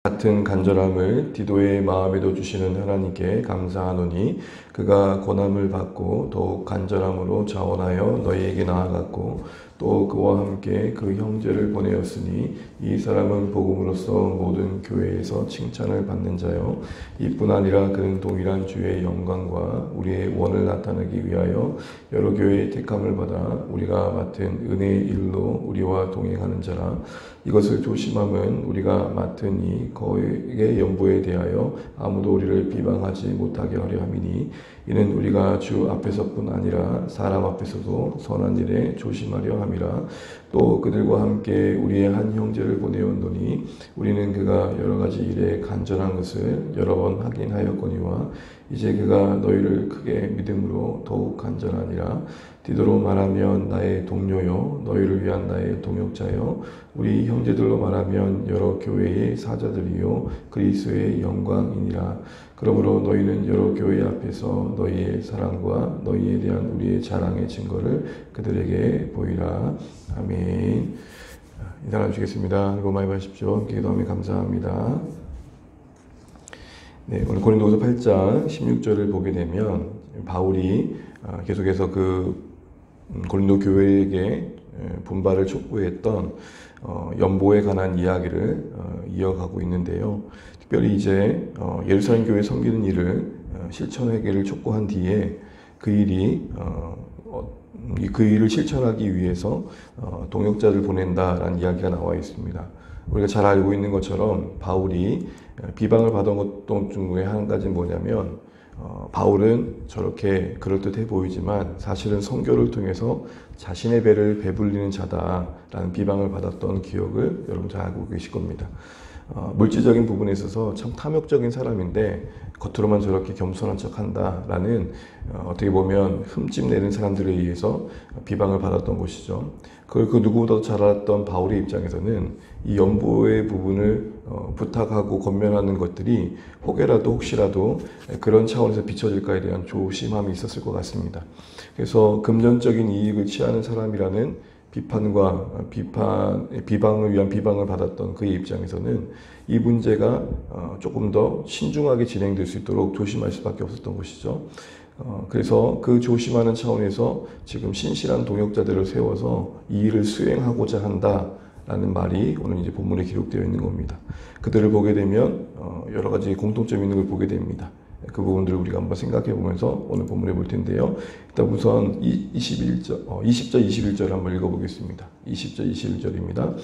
같은 간절함을 디도의 마음에도 주시는 하나님께 감사하노니 그가 고난을 받고 더욱 간절함으로 자원하여 너희에게 나아갔고 또 그와 함께 그 형제를 보내었으니 이 사람은 복음으로써 모든 교회에서 칭찬을 받는 자요 이뿐 아니라 그는 동일한 주의 영광과 우리의 원을 나타내기 위하여 여러 교회의 택함을 받아 우리가 맡은 은혜의 일로 우리와 동행하는 자라. 이것을 조심함은 우리가 맡은 이 거액의 연보에 대하여 아무도 우리를 비방하지 못하게 하려 함이니 이는 우리가 주 앞에서뿐 아니라 사람 앞에서도 선한 일에 조심하려 함이라. 또 그들과 함께 우리의 한 형제를 보내었노니 우리는 그가 여러 가지 일에 간절한 것을 여러 번 확인하였거니와 이제 그가 너희를 크게 믿음으로 더욱 간절하니라. 디도로 말하면 나의 동료요 너희를 위한 나의 동역자요 우리 형제들로 말하면 여러 교회의 사자들이요 그리스도의 영광이니라. 그러므로 너희는 여러 교회 앞에서 너희의 사랑과 너희에 대한 우리의 자랑의 증거를 그들에게 보이라. 아멘. 인사 나누시겠습니다. 하고 많이 하십시오. 기도하며 감사합니다. 네, 오늘 고린도후서 8장 16절을 보게 되면 바울이 계속해서 그 고린도 교회에게 분발을 촉구했던 연보에 관한 이야기를 이어가고 있는데요. 특별히 이제 예루살렘 교회 섬기는 일을 실천하기를 촉구한 뒤에 그 일을 실천하기 위해서 동역자를 보낸다라는 이야기가 나와 있습니다. 우리가 잘 알고 있는 것처럼 바울이 비방을 받은 것 중에 한 가지는 뭐냐면 바울은 저렇게 그럴듯해 보이지만 사실은 선교를 통해서 자신의 배를 배불리는 자다라는 비방을 받았던 기억을 여러분 잘 알고 계실 겁니다. 물질적인 부분에 있어서 참 탐욕적인 사람인데 겉으로만 저렇게 겸손한 척한다라는 어떻게 보면 흠집내는 사람들에 의해서 비방을 받았던 것이죠. 그걸 그 누구보다도 잘 알았던 바울의 입장에서는 이 연보의 부분을 부탁하고 권면하는 것들이 혹시라도 그런 차원에서 비춰질까에 대한 조심함이 있었을 것 같습니다. 그래서 금전적인 이익을 취하는 사람이라는 비방을 위한 비방을 받았던 그의 입장에서는 이 문제가 조금 더 신중하게 진행될 수 있도록 조심할 수밖에 없었던 것이죠. 그래서 그 조심하는 차원에서 지금 신실한 동역자들을 세워서 이 일을 수행하고자 한다라는 말이 오늘 이제 본문에 기록되어 있는 겁니다. 그들을 보게 되면 여러 가지 공통점이 있는 걸 보게 됩니다. 그 부분들을 우리가 한번 생각해 보면서 오늘 본문에 볼 텐데요. 일단 우선 20절, 21절 한번 읽어보겠습니다. 20절, 21절입니다.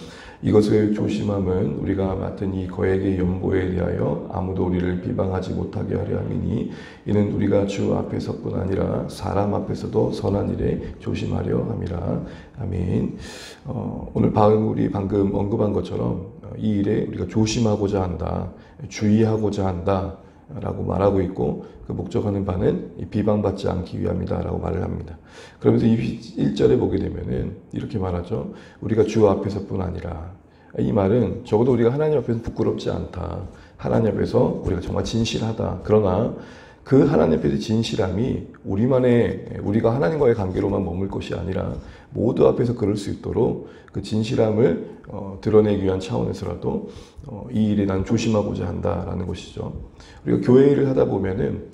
이것을 조심함은 우리가 맡은 이 거액의 연보에 대하여 아무도 우리를 비방하지 못하게 하려 함이니 이는 우리가 주 앞에서뿐 아니라 사람 앞에서도 선한 일에 조심하려 함이라. 아멘. 오늘 바울이 방금 언급한 것처럼 이 일에 우리가 조심하고자 한다, 주의하고자 한다 라고 말하고 있고 그 목적하는 바는 비방받지 않기 위함이다 라고 말을 합니다. 그러면서 1절에 보게 되면은 이렇게 말하죠. 우리가 주 앞에서뿐 아니라. 이 말은 적어도 우리가 하나님 앞에서 부끄럽지 않다. 하나님 앞에서 우리가 정말 진실하다. 그러나 그 하나님 앞에서 진실함이 우리가 하나님과의 관계로만 머물 것이 아니라 모두 앞에서 그럴 수 있도록 그 진실함을 드러내기 위한 차원에서라도 이 일에 난 조심하고자 한다라는 것이죠. 우리가 교회 일을 하다 보면은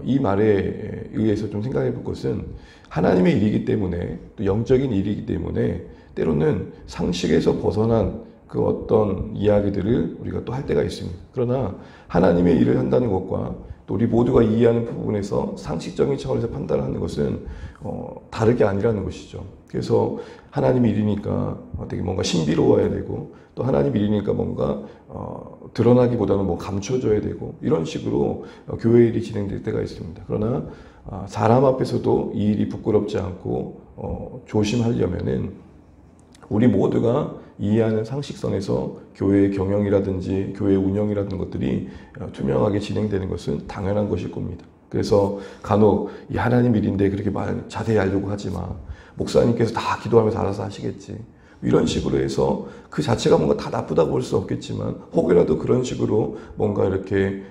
이 말에 의해서 좀 생각해 볼 것은 하나님의 일이기 때문에 또 영적인 일이기 때문에 때로는 상식에서 벗어난 그 어떤 이야기들을 우리가 또 할 때가 있습니다. 그러나 하나님의 일을 한다는 것과 또 우리 모두가 이해하는 부분에서 상식적인 차원에서 판단하는 것은 다르게 아니라는 것이죠. 그래서 하나님 일이니까 되게 뭔가 신비로워야 되고 또 하나님 일이니까 뭔가 드러나기보다는 뭐 감춰져야 되고 이런 식으로 교회 일이 진행될 때가 있습니다. 그러나 사람 앞에서도 이 일이 부끄럽지 않고 조심하려면은 우리 모두가 이해하는 상식선에서 교회의 경영이라든지 교회 운영이라든 것들이 투명하게 진행되는 것은 당연한 것일 겁니다. 그래서 간혹 이 하나님 일인데 그렇게 자세히 알려고 하지 마. 목사님께서 다 기도하면서 알아서 하시겠지. 이런 식으로 해서 그 자체가 뭔가 다 나쁘다고 볼 수 없겠지만 혹이라도 그런 식으로 뭔가 이렇게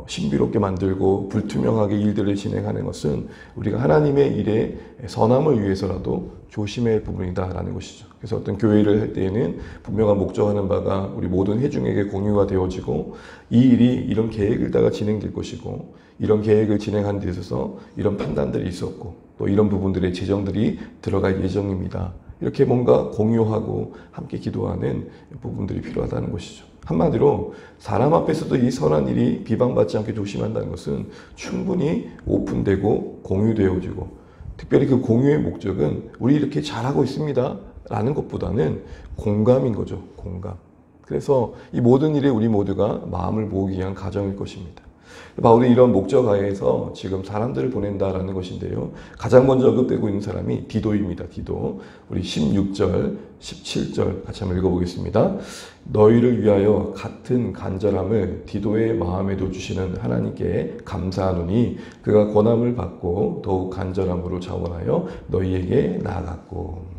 신비롭게 만들고 불투명하게 일들을 진행하는 것은 우리가 하나님의 일에 선함을 위해서라도 조심해야 할 부분이다라는 것이죠. 그래서 어떤 교회를 할 때에는 분명한 목적하는 바가 우리 모든 회중에게 공유가 되어지고 이 일이 이런 계획을 따라 진행될 것이고 이런 계획을 진행하는 데 있어서 이런 판단들이 있었고 또 이런 부분들의 재정들이 들어갈 예정입니다. 이렇게 뭔가 공유하고 함께 기도하는 부분들이 필요하다는 것이죠. 한마디로 사람 앞에서도 이 선한 일이 비방받지 않게 조심한다는 것은 충분히 오픈되고 공유되어지고 특별히 그 공유의 목적은 우리 이렇게 잘하고 있습니다 라는 것보다는 공감인 거죠. 공감. 그래서 이 모든 일에 우리 모두가 마음을 모으기 위한 과정일 것입니다. 바울이 이런 목적하에서 지금 사람들을 보낸다라는 것인데요. 가장 먼저 언급되고 있는 사람이 디도입니다. 디도. 우리 16절, 17절 같이 한번 읽어보겠습니다. 너희를 위하여 같은 간절함을 디도의 마음에도 주시는 하나님께 감사하노니 그가 권함을 받고 더욱 간절함으로 자원하여 너희에게 나아갔고.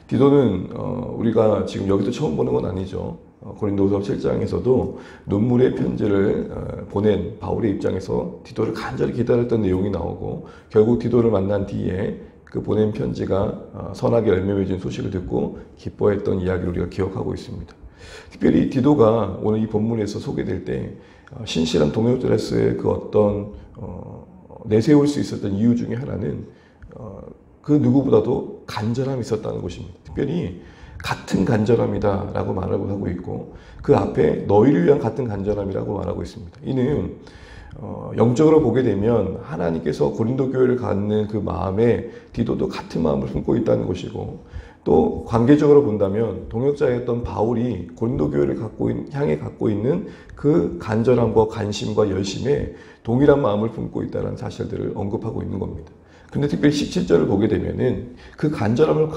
디도는 우리가 지금 여기서 처음 보는 건 아니죠. 고린도서 7장에서도 눈물의 편지를 보낸 바울의 입장에서 디도를 간절히 기다렸던 내용이 나오고 결국 디도를 만난 뒤에 그 보낸 편지가 선하게 열매 맺은 소식을 듣고 기뻐했던 이야기를 우리가 기억하고 있습니다. 특별히 디도가 오늘 이 본문에서 소개될 때 신실한 동역자로서의 그 어떤 내세울 수 있었던 이유 중에 하나는 그 누구보다도 간절함이 있었다는 것입니다. 특별히 같은 간절함이다 라고 말하고 하고 있고 그 앞에 너희를 위한 같은 간절함이라고 말하고 있습니다. 이는 영적으로 보게 되면 하나님께서 고린도 교회를 갖는 그 마음에 디도도 같은 마음을 품고 있다는 것이고 또 관계적으로 본다면 동역자였던 바울이 고린도 교회를 향해 갖고 있는 그 간절함과 관심과 열심에 동일한 마음을 품고 있다는 사실들을 언급하고 있는 겁니다. 근데 특별히 17절을 보게 되면은 그 간절함을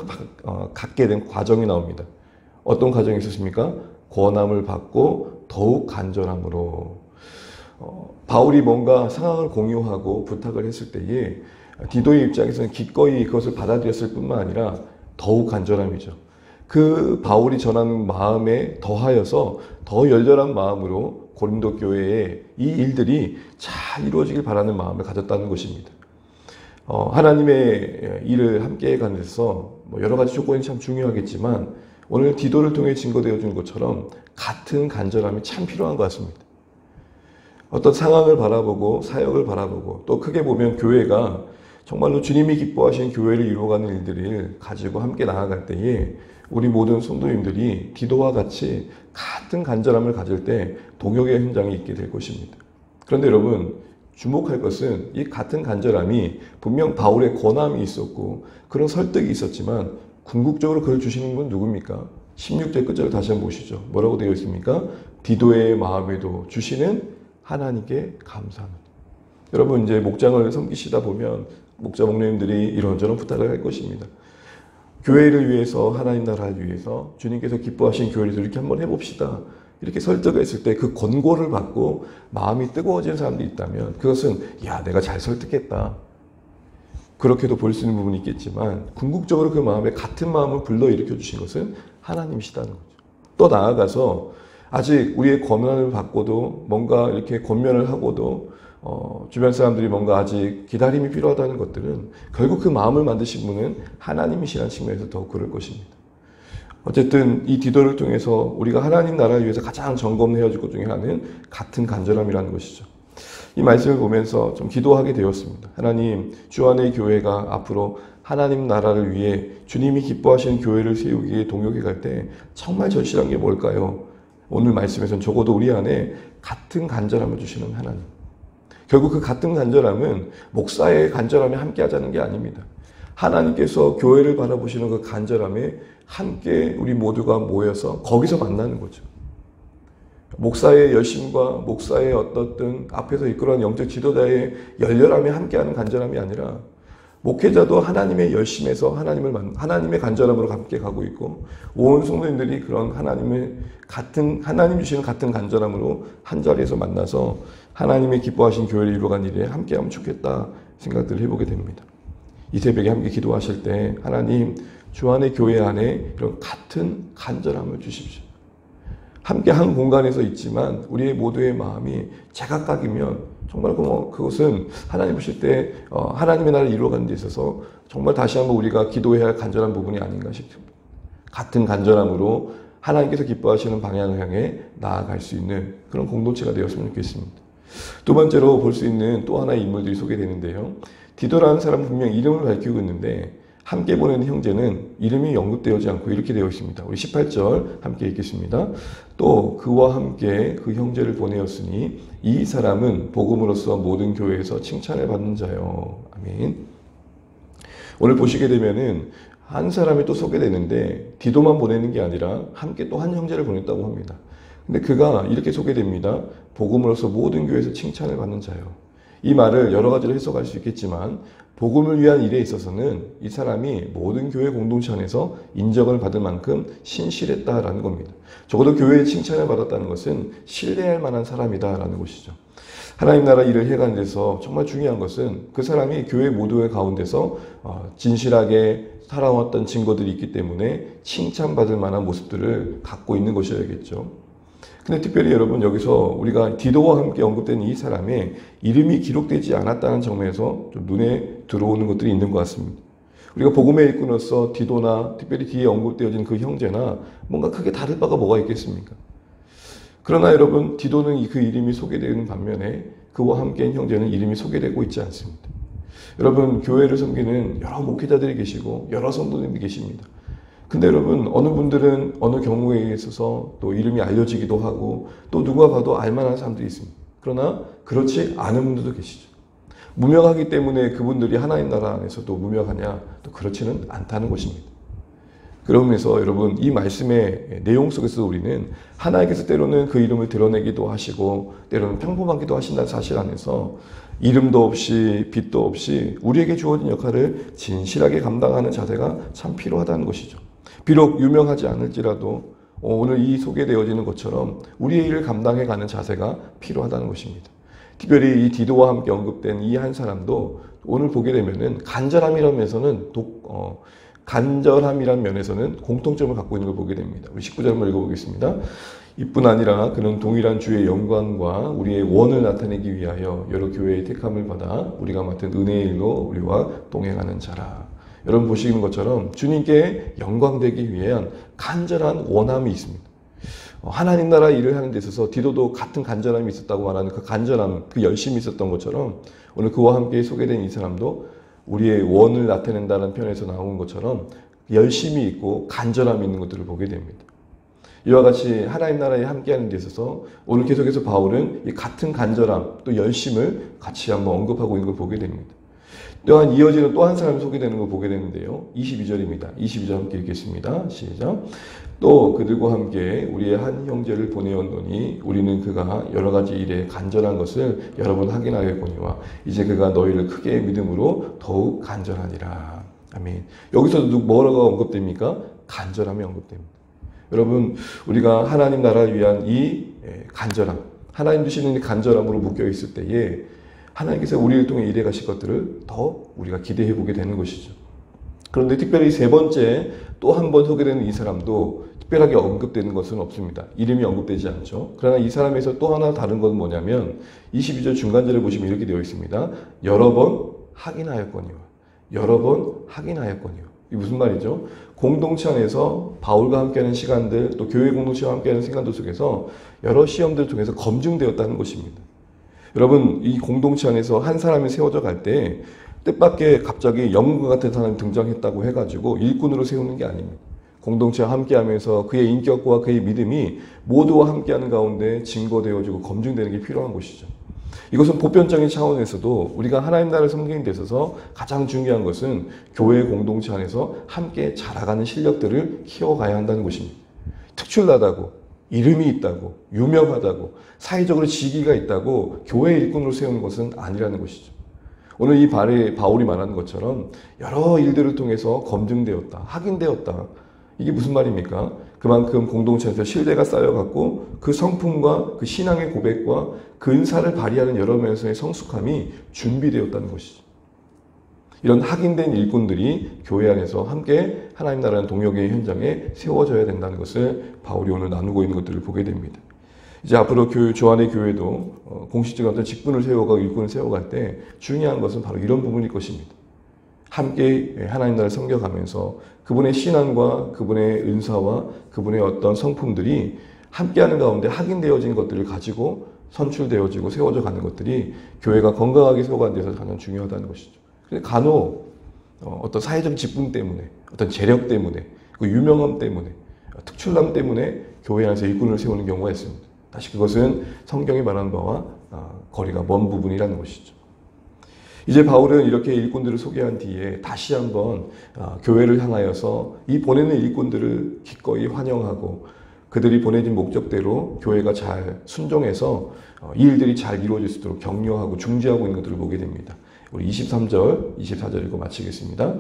갖게 된 과정이 나옵니다. 어떤 과정이 있었습니까? 권함을 받고 더욱 간절함으로. 바울이 뭔가 상황을 공유하고 부탁을 했을 때에 디도의 입장에서는 기꺼이 그것을 받아들였을 뿐만 아니라 더욱 간절함이죠. 그 바울이 전하는 마음에 더하여서 더 열렬한 마음으로 고린도 교회에 이 일들이 잘 이루어지길 바라는 마음을 가졌다는 것입니다. 하나님의 일을 함께 해가는 데서 여러 가지 조건이 참 중요하겠지만 오늘 디도를 통해 증거되어 준 것처럼 같은 간절함이 참 필요한 것 같습니다. 어떤 상황을 바라보고 사역을 바라보고 또 크게 보면 교회가 정말로 주님이 기뻐하시는 교회를 이루어가는 일들을 가지고 함께 나아갈 때에 우리 모든 성도님들이 디도와 같이 같은 간절함을 가질 때 동역의 현장이 있게 될 것입니다. 그런데 여러분 주목할 것은 이 같은 간절함이 분명 바울의 권함이 있었고 그런 설득이 있었지만 궁극적으로 그걸 주시는 분 누굽니까? 16절 끝절을 다시 한번 보시죠. 뭐라고 되어 있습니까? 디도의 마음에도 주시는 하나님께 감사하는. 여러분 이제 목장을 섬기시다 보면 목자 목녀님들이 이런저런 부탁을 할 것입니다. 교회를 위해서 하나님 나라를 위해서 주님께서 기뻐하신 교회를 이렇게 한번 해봅시다. 이렇게 설득했을 때 그 권고를 받고 마음이 뜨거워지는 사람들이 있다면 그것은 야 내가 잘 설득했다. 그렇게도 볼 수 있는 부분이 있겠지만 궁극적으로 그 마음에 같은 마음을 불러일으켜 주신 것은 하나님이시다는 거죠. 또 나아가서 아직 우리의 권한을 받고도 뭔가 이렇게 권면을 하고도 주변 사람들이 뭔가 아직 기다림이 필요하다는 것들은 결국 그 마음을 만드신 분은 하나님이시라는 측면에서 더 그럴 것입니다. 어쨌든 이 디도를 통해서 우리가 하나님 나라를 위해서 가장 점검해야 될 것 중에 하나는 같은 간절함이라는 것이죠. 이 말씀을 보면서 좀 기도하게 되었습니다. 하나님, 주 안의 교회가 앞으로 하나님 나라를 위해 주님이 기뻐하시는 교회를 세우기에 동역해 갈 때 정말 절실한 게 뭘까요? 오늘 말씀에서는 적어도 우리 안에 같은 간절함을 주시는 하나님. 결국 그 같은 간절함은 목사의 간절함에 함께 하자는 게 아닙니다. 하나님께서 교회를 바라보시는 그 간절함에 함께 우리 모두가 모여서 거기서 만나는 거죠. 목사의 열심과 목사의 어떻든 앞에서 이끌어가는 영적 지도자의 열렬함에 함께하는 간절함이 아니라 목회자도 하나님의 열심에서 하나님의 간절함으로 함께 가고 있고 온 성도님들이 그런 하나님 주시는 같은 간절함으로 한 자리에서 만나서 하나님의 기뻐하신 교회를 이루어간 일에 함께하면 좋겠다 생각들을 해보게 됩니다. 이 새벽에 함께 기도하실 때 하나님 주 안의 교회 안에 이런 같은 간절함을 주십시오. 함께 한 공간에서 있지만 우리의 모두의 마음이 제각각이면 정말 그것은 하나님 보실 때 하나님의 나라를 이루어가는 데 있어서 정말 다시 한번 우리가 기도해야 할 간절한 부분이 아닌가 싶습니다. 같은 간절함으로 하나님께서 기뻐하시는 방향을 향해 나아갈 수 있는 그런 공동체가 되었으면 좋겠습니다. 두 번째로 볼 수 있는 또 하나의 인물들이 소개되는데요. 디도라는 사람은 분명 이름을 밝히고 있는데 함께 보내는 형제는 이름이 언급되지 않고 이렇게 되어 있습니다. 우리 18절 함께 읽겠습니다. 또 그와 함께 그 형제를 보내었으니 이 사람은 복음으로써 모든 교회에서 칭찬을 받는 자요. 아멘. 오늘 보시게 되면은 한 사람이 또 소개되는데 디도만 보내는 게 아니라 함께 또 한 형제를 보냈다고 합니다. 근데 그가 이렇게 소개됩니다. 복음으로써 모든 교회에서 칭찬을 받는 자요. 이 말을 여러 가지로 해석할 수 있겠지만 복음을 위한 일에 있어서는 이 사람이 모든 교회 공동체 안에서 인정을 받을 만큼 신실했다라는 겁니다. 적어도 교회의 칭찬을 받았다는 것은 신뢰할 만한 사람이다라는 것이죠. 하나님 나라 일을 해가는 데서 정말 중요한 것은 그 사람이 교회 모두의 가운데서 진실하게 살아왔던 증거들이 있기 때문에 칭찬받을 만한 모습들을 갖고 있는 것이어야겠죠. 근데 특별히 여러분 여기서 우리가 디도와 함께 언급된 이 사람의 이름이 기록되지 않았다는 점에서 좀 눈에 들어오는 것들이 있는 것 같습니다. 우리가 복음의 일꾼으로서 디도나 특별히 뒤에 언급되어진 그 형제나 뭔가 크게 다를 바가 뭐가 있겠습니까? 그러나 여러분 디도는 그 이름이 소개되는 반면에 그와 함께한 형제는 이름이 소개되고 있지 않습니다. 여러분 교회를 섬기는 여러 목회자들이 계시고 여러 성도님들이 계십니다. 근데 여러분 어느 분들은 어느 경우에 있어서 또 이름이 알려지기도 하고 또 누가 봐도 알만한 사람들이 있습니다. 그러나 그렇지 않은 분들도 계시죠. 무명하기 때문에 그분들이 하나님 나라 안에서도 무명하냐? 또 그렇지는 않다는 것입니다. 그러면서 여러분 이 말씀의 내용 속에서 우리는 하나님께서 때로는 그 이름을 드러내기도 하시고 때로는 평범하기도 하신다는 사실 안에서 이름도 없이 빛도 없이 우리에게 주어진 역할을 진실하게 감당하는 자세가 참 필요하다는 것이죠. 비록 유명하지 않을지라도 오늘 이 소개되어지는 것처럼 우리의 일을 감당해가는 자세가 필요하다는 것입니다. 특별히 이 디도와 함께 언급된 이 한 사람도 오늘 보게 되면은 간절함이라는 면에서는 공통점을 갖고 있는 걸 보게 됩니다. 우리 19절 한번 읽어보겠습니다. 이뿐 아니라 그는 동일한 주의 영광과 우리의 원을 나타내기 위하여 여러 교회의 택함을 받아 우리가 맡은 은혜의 일로 우리와 동행하는 자라. 여러분 보시는 것처럼 주님께 영광되기 위한 간절한 원함이 있습니다. 하나님 나라 일을 하는 데 있어서 디도도 같은 간절함이 있었다고 말하는 그 간절함, 그 열심이 있었던 것처럼 오늘 그와 함께 소개된 이 사람도 우리의 원을 나타낸다는 표현에서 나온 것처럼 열심이 있고 간절함이 있는 것들을 보게 됩니다. 이와 같이 하나님 나라에 함께하는 데 있어서 오늘 계속해서 바울은 이 같은 간절함 또 열심을 같이 한번 언급하고 있는 걸 보게 됩니다. 또한 이어지는 또 한 사람이 소개되는 걸 보게 되는데요. 22절입니다. 22절 함께 읽겠습니다. 시작. 또 그들과 함께 우리의 한 형제를 보내었노니 우리는 그가 여러 가지 일에 간절한 것을 여러 번 확인하였거니와 이제 그가 너희를 크게 믿음으로 더욱 간절하니라. 아멘. 여기서도 뭐라고 언급됩니까? 간절함이 언급됩니다. 여러분 우리가 하나님 나라를 위한 이 간절함, 하나님 주시는 이 간절함으로 묶여 있을 때에 하나님께서 우리를 통해 일해 가실 것들을 더 우리가 기대해 보게 되는 것이죠. 그런데 특별히 세 번째 또 한 번 소개되는 이 사람도 특별하게 언급되는 것은 없습니다. 이름이 언급되지 않죠. 그러나 이 사람에서 또 하나 다른 건 뭐냐면 22절 중간절에 보시면 이렇게 되어 있습니다. 여러 번 확인하였거니와. 여러 번 확인하였거니와. 이게 무슨 말이죠? 공동체 안에서 바울과 함께하는 시간들 또 교회 공동체와 함께하는 시간들 속에서 여러 시험들을 통해서 검증되었다는 것입니다. 여러분 이 공동체 안에서 한 사람이 세워져 갈 때 뜻밖의 갑자기 영웅과 같은 사람이 등장했다고 해가지고 일꾼으로 세우는 게 아닙니다. 공동체와 함께하면서 그의 인격과 그의 믿음이 모두와 함께하는 가운데 증거되어지고 검증되는 게 필요한 것이죠. 이것은 보편적인 차원에서도 우리가 하나님 나라를 섬기는 데 있어서 가장 중요한 것은 교회 공동체 안에서 함께 자라가는 실력들을 키워가야 한다는 것입니다. 특출나다고 이름이 있다고 유명하다고 사회적으로 지위가 있다고 교회 일꾼으로 세우는 것은 아니라는 것이죠. 오늘 이 바울이 말하는 것처럼 여러 일들을 통해서 검증되었다, 확인되었다. 이게 무슨 말입니까? 그만큼 공동체에서 신뢰가 쌓여갖고 그 성품과 그 신앙의 고백과 그 은사를 발휘하는 여러 면에서의 성숙함이 준비되었다는 것이죠. 이런 확인된 일꾼들이 교회 안에서 함께 하나님 나라는 동역의 현장에 세워져야 된다는 것을 바울이 오늘 나누고 있는 것들을 보게 됩니다. 이제 앞으로 조안의 교회도 공식적인 어떤 직분을 세워가고 일꾼을 세워갈 때 중요한 것은 바로 이런 부분일 것입니다. 함께 하나님 나라를 섬겨가면서 그분의 신앙과 그분의 은사와 그분의 어떤 성품들이 함께하는 가운데 확인되어진 것들을 가지고 선출되어지고 세워져 가는 것들이 교회가 건강하게 세워가는 데서 가장 중요하다는 것이죠. 간혹 어떤 사회적 직분 때문에, 어떤 재력 때문에, 그 유명함 때문에, 특출남 때문에 교회 안에서 일꾼을 세우는 경우가 있습니다. 다시 그것은 성경이 말하는 바와 거리가 먼 부분이라는 것이죠. 이제 바울은 이렇게 일꾼들을 소개한 뒤에 다시 한번 교회를 향하여서 이 보내는 일꾼들을 기꺼이 환영하고 그들이 보내진 목적대로 교회가 잘 순종해서 이 일들이 잘 이루어질 수 있도록 격려하고 중지하고 있는 것들을 보게 됩니다. 우리 23절, 24절 읽고 마치겠습니다.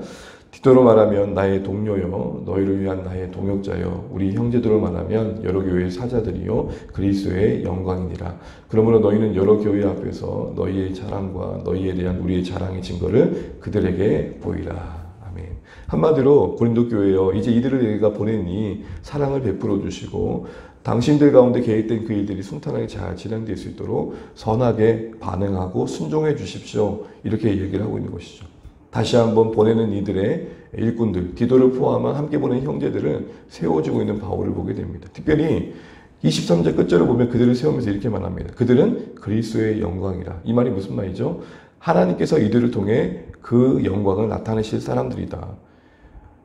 디도로 말하면 나의 동료요, 너희를 위한 나의 동역자요, 우리 형제들로 말하면 여러 교회의 사자들이요, 그리스도의 영광이니라. 그러므로 너희는 여러 교회 앞에서 너희의 자랑과 너희에 대한 우리의 자랑의 증거를 그들에게 보이라. 아멘. 한마디로 고린도 교회여, 이제 이들을 내가 보내니 사랑을 베풀어 주시고 당신들 가운데 계획된 그 일들이 순탄하게 잘 진행될 수 있도록 선하게 반응하고 순종해 주십시오. 이렇게 얘기를 하고 있는 것이죠. 다시 한번 보내는 이들의 일꾼들, 디도를 포함한 함께 보낸 형제들을 세워주고 있는 바울을 보게 됩니다. 특별히 23절 끝절을 보면 그들을 세우면서 이렇게 말합니다. 그들은 그리스도의 영광이라. 이 말이 무슨 말이죠? 하나님께서 이들을 통해 그 영광을 나타내실 사람들이다.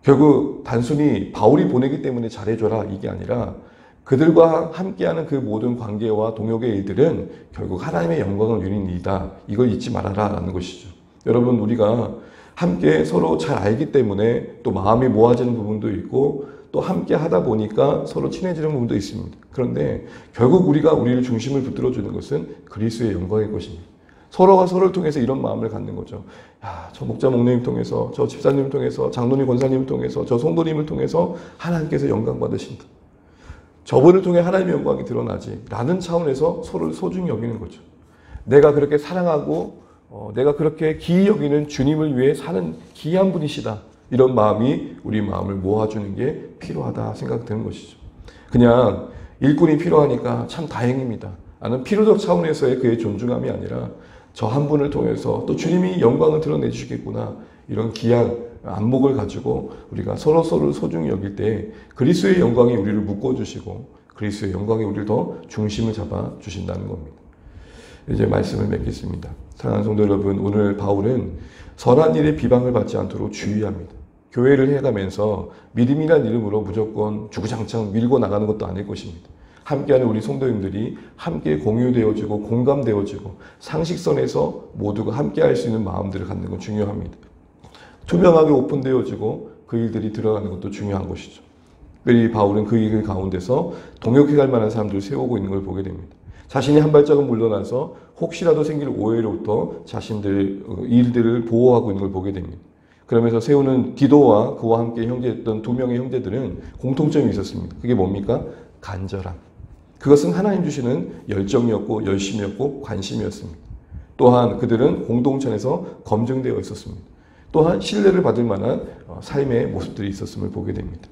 결국 단순히 바울이 보내기 때문에 잘해줘라 이게 아니라 그들과 함께하는 그 모든 관계와 동역의 일들은 결국 하나님의 영광을 누리는 일이다. 이걸 잊지 말아라 라는 것이죠. 여러분, 우리가 함께 서로 잘 알기 때문에 또 마음이 모아지는 부분도 있고 또 함께 하다 보니까 서로 친해지는 부분도 있습니다. 그런데 결국 우리가 우리를 중심을 붙들어주는 것은 그리스도의 영광일 것입니다. 서로가 서로를 통해서 이런 마음을 갖는 거죠. 야, 저 목자 목님을 통해서, 저 집사님을 통해서, 장로님 권사님을 통해서, 저 성도님을 통해서 하나님께서 영광 받으신다. 저분을 통해 하나님의 영광이 드러나지 라는 차원에서 서로를 소중히 여기는 거죠. 내가 그렇게 사랑하고 내가 그렇게 기이 여기는 주님을 위해 사는 귀한 분이시다. 이런 마음이 우리 마음을 모아주는 게 필요하다 생각되는 것이죠. 그냥 일꾼이 필요하니까 참 다행입니다. 나는 필요적 차원에서의 그의 존중함이 아니라 저 한 분을 통해서 또 주님이 영광을 드러내 주시겠구나. 이런 귀한 안목을 가지고 우리가 서로서로 소중히 여길 때 그리스도의 영광이 우리를 묶어주시고 그리스도의 영광이 우리를 더 중심을 잡아주신다는 겁니다. 이제 말씀을 맺겠습니다. 사랑하는 성도 여러분, 오늘 바울은 선한 일에 비방을 받지 않도록 주의합니다. 교회를 해가면서 믿음이란 이름으로 무조건 주구장창 밀고 나가는 것도 아닐 것입니다. 함께하는 우리 성도님들이 함께 공유되어지고 공감되어지고 상식선에서 모두가 함께할 수 있는 마음들을 갖는 건 중요합니다. 투명하게 오픈되어지고 그 일들이 들어가는 것도 중요한 것이죠. 특별히 바울은 그 일 가운데서 동역해갈 만한 사람들을 세우고 있는 걸 보게 됩니다. 자신이 한 발짝은 물러나서 혹시라도 생길 오해로부터 자신들 일들을 보호하고 있는 걸 보게 됩니다. 그러면서 세우는 디도와 그와 함께 형제였던 두 명의 형제들은 공통점이 있었습니다. 그게 뭡니까? 간절함. 그것은 하나님 주시는 열정이었고 열심이었고 관심이었습니다. 또한 그들은 공동체 안에서 검증되어 있었습니다. 또한 신뢰를 받을 만한 삶의 모습들이 있었음을 보게 됩니다.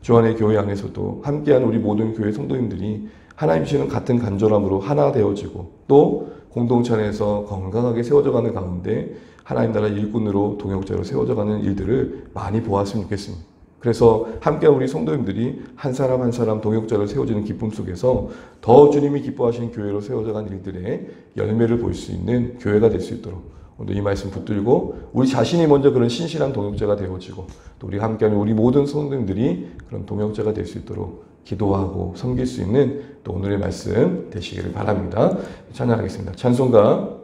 주안의 교회 안에서도 함께하는 우리 모든 교회 성도님들이 하나님 주시는 같은 간절함으로 하나 되어지고 또 공동체 안에서 건강하게 세워져가는 가운데 하나님 나라 일꾼으로 동역자로 세워져가는 일들을 많이 보았으면 좋겠습니다. 그래서 함께한 우리 성도님들이 한 사람 한 사람 동역자를 세워지는 기쁨 속에서 더 주님이 기뻐하시는 교회로 세워져간 일들의 열매를 볼 수 있는 교회가 될 수 있도록 오늘 이 말씀 붙들고 우리 자신이 먼저 그런 신실한 동역자가 되어지고 또 우리 함께하는 우리 모든 성도님들이 그런 동역자가 될 수 있도록 기도하고 섬길 수 있는 또 오늘의 말씀 되시기를 바랍니다. 찬양하겠습니다. 찬송가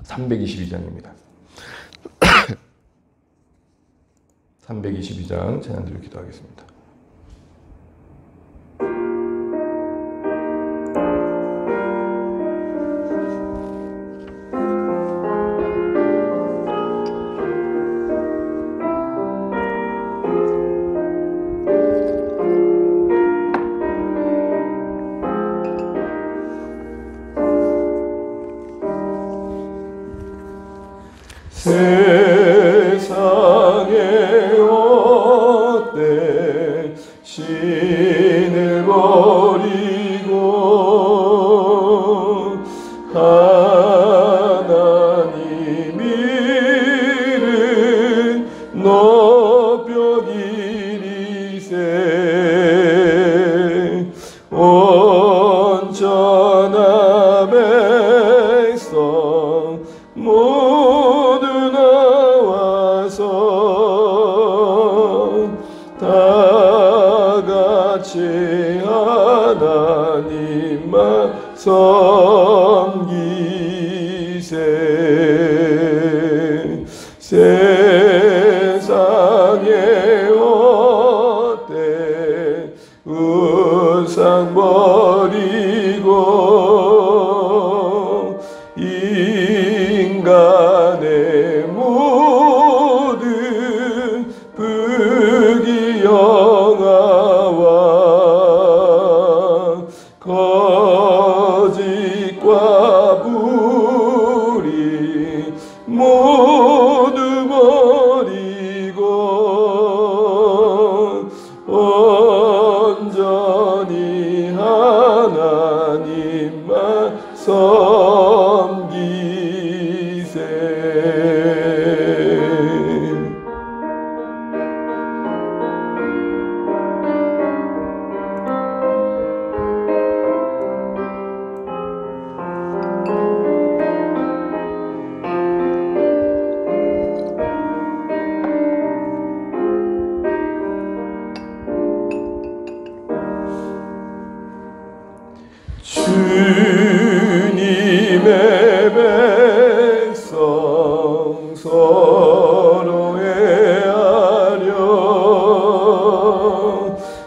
322장입니다. 322장 찬양드리고 기도하겠습니다. 세상에 백성 모두 나와서 다 같이 하나님만 섬기세. 세상에 헛된 우상 버리고 인간의 모든 부귀영화와 거짓과 불의 모두 버리고 온전히 하나님만 섬기세. 주님의 백성 서로 애하려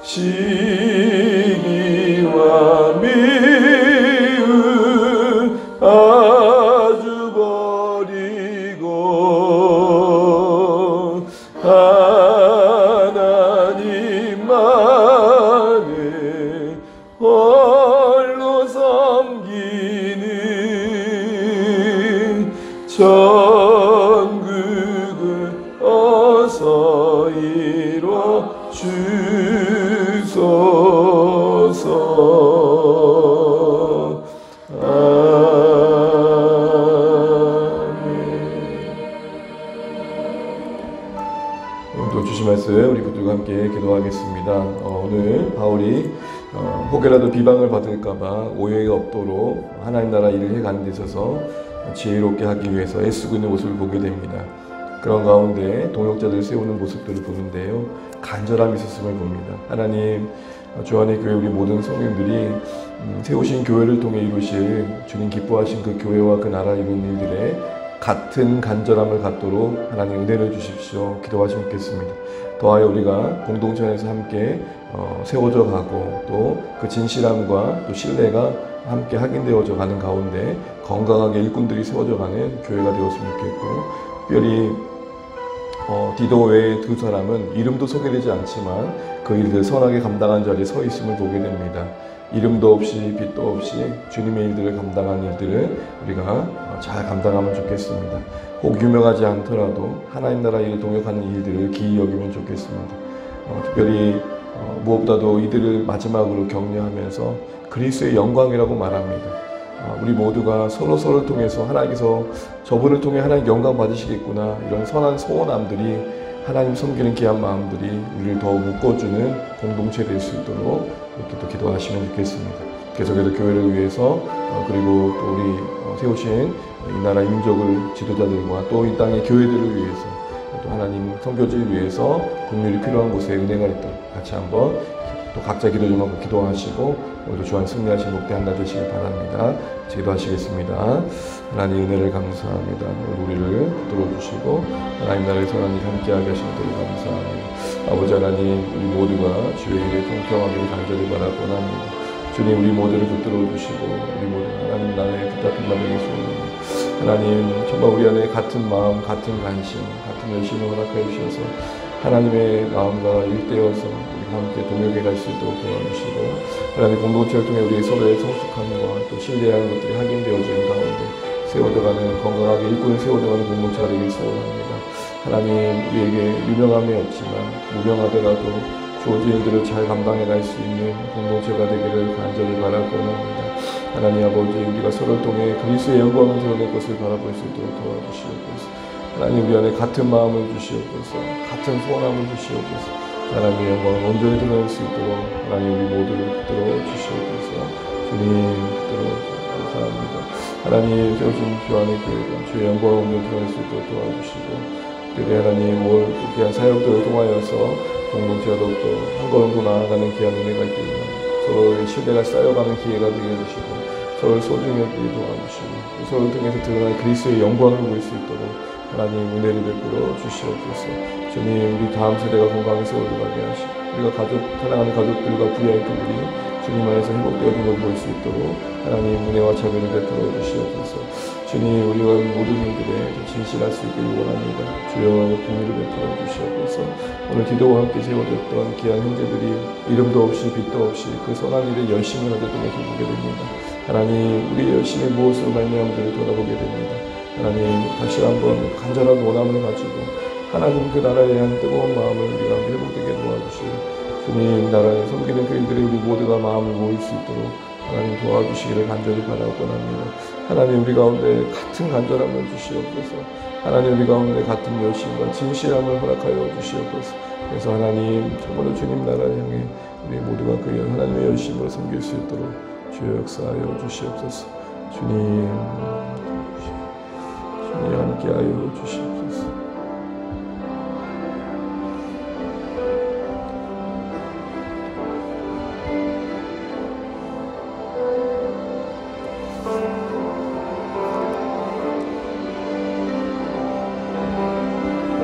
시기와 미움 아주 버리고 하나님만을 홀로 섬기는 전국을 어서 이루어 주소서. 오늘도 주신 말씀 우리 분들과 함께 기도하겠습니다. 오늘 바울이 혹여라도 비방을 받을까봐 오해가 없도록 하나님 나라 일을 해가는 데 있어서 지혜롭게 하기 위해서 애쓰고 있는 모습을 보게 됩니다. 그런 가운데 동역자들을 세우는 모습들을 보는데요, 간절함이 있었음을 봅니다. 하나님, 주 안의 교회 우리 모든 성도들이 세우신 교회를 통해 이루실 주님 기뻐하신 그 교회와 그 나라 이루는 일들에 같은 간절함을 갖도록 하나님 은혜를 주십시오. 기도하시면 좋겠습니다. 더하여 우리가 공동체 안에서 함께 세워져 가고 또 그 진실함과 또 신뢰가 함께 확인되어져 가는 가운데 건강하게 일꾼들이 세워져 가는 교회가 되었으면 좋겠고, 특별히 디도 외에 두 사람은 이름도 소개되지 않지만 그 일들을 선하게 감당한 자리에 서 있음을 보게 됩니다. 이름도 없이 빛도 없이 주님의 일들을 감당한 일들을 우리가 잘 감당하면 좋겠습니다. 혹 유명하지 않더라도 하나님 나라 일을 동역하는 일들을 기이 여기면 좋겠습니다. 특별히 무엇보다도 이들을 마지막으로 격려하면서 그리스도의 영광이라고 말합니다. 우리 모두가 서로를 통해서 하나님께서 저분을 통해 하나님 영광 받으시겠구나, 이런 선한 소원함들이 하나님 섬기는 귀한 마음들이 우리를 더욱 묶어주는 공동체 될 수 있도록 이렇게 또 기도하시면 좋겠습니다. 계속해서 교회를 위해서 그리고 또 우리 세우신 이 나라 민족을 지도자들과 또 이 땅의 교회들을 위해서 또 하나님 선교지를 위해서 긍휼이 필요한 곳에 은혜가 있도록 같이 한번 또 각자 기도 좀 하고 기도하시고 오늘도 주한 승리하신 목대 한날 되시길 바랍니다. 기도하시겠습니다. 하나님 은혜를 감사합니다. 우리를 붙들어 주시고 하나님 나라의 선한 일 함께하게 하신 것 감사합니다. 아버지 하나님, 우리 모두가 주의 일에 통평하게 간절히 바라고나옵니다. 주님, 우리 모두를 붙들어 주시고 우리 모두 하나님 나라의 붙잡힌 바 되게 소원합니다. 하나님, 정말 우리 안에 같은 마음, 같은 관심, 같은 열심을 허락하여 주셔서 하나님의 마음과 일대어서 우리가 함께 동역해 갈 수 있도록 도와주시고, 하나님 공동체를 통해 우리의 서로의 성숙함과 또 신뢰하는 것들이 확인되어지는 가운데 세워져가는, 건강하게 일꾼을 세워져가는 공동체가 되길 소원합니다. 하나님, 우리에게 유명함이 없지만 무명하더라도 주어진 일들을 잘 감당해 갈 수 있는 공동체가 되기를 간절히 바라고 합니다. 하나님 아버지, 우리가 서로를 통해 그리스도의 영광을 드러낼 것을 바라볼 수 있도록 도와주시옵소서. 하나님, 우리 안에 같은 마음을 주시옵소서, 같은 소원함을 주시옵소서. 하나님의 영광을 온전히 드러낼 수 있도록 하나님 우리 모두를 붙들어 주시옵소서. 주님 붙들어 감사합니다. 하나님 세우신 주 안의 교회가 주의 영광을 드러낼 수 있도록 도와주시고 특별히 하나님 올 귀한 사역들을 통하여서 공동체가 더욱더 한 걸음 더 나아가는 귀한 은혜가 있기를 서로의 신뢰가 쌓여가는 기회가 되게 해주시고 서로를 소중히 여기게 도와주시고 서로를 통해서 드러난 그리스도의 영광을 보일 수 있도록 하나님 은혜를 베풀어 주시옵소서. 주님 우리 다음 세대가 건강히 세워나가게 하시고 우리가 사랑하는 가족들과 VIP들이 주님 안에서 회복되어진 걸 볼 수 있도록 하나님 은혜와 자비를 베풀어 주시옵소서. 주님 우리가 모든 일들에 진실할 수 있기를 원합니다. 주여 긍휼을 베풀어 주시옵소서. 오늘 기도와 함께 세워졌던 귀한 형제들이 이름도 없이 빛도 없이 그 선한 일에 열심을 하던 것을 보게 됩니다. 하나님 우리 열심히 무엇으로 말미암음을 돌아보게 됩니다. 하나님 다시 한번 간절한 원함을 가지고 하나님 그 나라에 대한 뜨거운 마음을 우리가 회복되게 도와주시고 주님 나라에 섬기는 교인들이 우리 모두가 마음을 모일 수 있도록 하나님 도와주시기를 간절히 바라고 합니다. 하나님 우리 가운데 같은 간절함을 주시옵소서. 하나님 우리 가운데 같은 열심과 진실함을 허락하여 주시옵소서. 그래서 하나님 정말로 주님 나라를 향해 우리 모두가 그 하나님의 열심으로 섬길 수 있도록 주여 역사하여 주시옵소서. 주님 함께하여 주시옵소서.